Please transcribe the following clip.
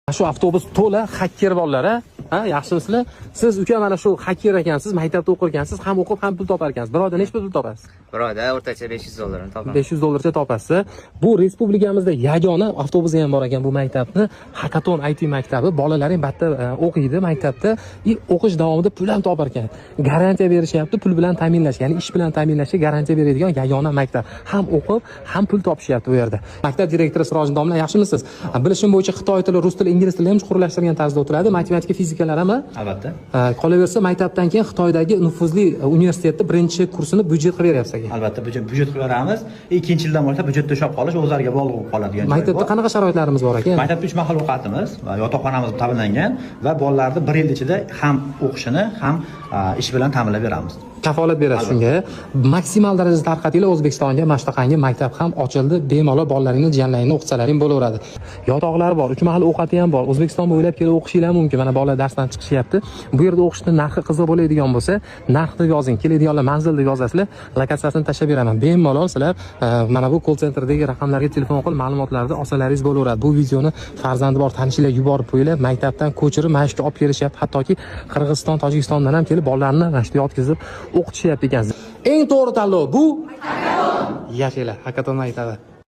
Shu avtobus to'la hacker bolalar, ha, yaxshimisizlar? Siz uka mana shu hacker ekansiz, maktabda o'qir ekansiz, ham o'qib, ham pul topar ekansiz. Biroda nechta pul topasiz? Biroda o'rtacha 500 dollarni topaman. 500 dollarcha topasiz. Bu respublikamizda yagona avtobusi ham bor ekan bu maktabni. Hakaton IT maktabi. Bolalaring bitta o'qiydi maktabda, o'qish davomida pul ham topar ekan. Garantiya berishyapti, pul bilan ta'minlash, ya'ni ish bilan ta'minlashga garantiya beradigan yagona maktab. Ham o'qib, ham pul topishyapti bu yerda. Maktab direktori Sirojin domla, yaxshimisiz? Bilishim bo'yicha Xitoy tili, rus tili, ingliz tilini ham chuqurlashtirgan tarzda o'tiladi. Matematika, fizikalar ham? Albatta. Qolaversa, maktabdan keyin Xitoydagi nufuzli universitetda birinchi kursini byudjet qilib beryapsiz. Albatta, byudjet qilib beramiz. Ikkinchi yildan boshlab byudjetda ushlab qolish o'zlariga bog'liq bo'lib qoladi. Maktabda qanaqa sharoitlarimiz bor ekan? Maktabda 3 mahal ovqatimiz va yotoqxonamiz ta'minlangan va bolalarni 1 yil ichida ham o'qishini, ham ish bilan ta'minlab beramiz. Kafolat berasiz shunga. Maksimal darajada tarqatinglar O'zbekistonga, Mashtaqanga maktab ham ochildi. Bemalol bolalaringni, jiyanlaringni o'qitsalaring bo'laveradi. Yotoqlar bor, 3 mahal ovqati ham bor. O'zbekistonga o'ylab kelib o'qishinglar mumkin. Mana bolalar darsdan chiqishyapti. Bu yerda o'qishni narxi qiziq bo'ladigan bo'lsa, narx deb yozing. Keladiganlar manzil deb yozasizlar. Lokatsiyasini tashlab beraman. Bemalol sizlar mana bu call centerdagi raqamlarga telefon qilib ma'lumotlarni olsalaringiz bo'laveradi. Bu videoni farzandi bor tanishinglar yuborib qo'yinglar. Maktabdan ko'chirib mana shu olib kelishyapti. Hattoki Qirg'iziston, Tojikistondan ham kelib bolalarni mana shu yotkizib o'qitishyapti ekan. Eng to'g'ri tanlov bu. Yashanglar, Hakaton maktabi.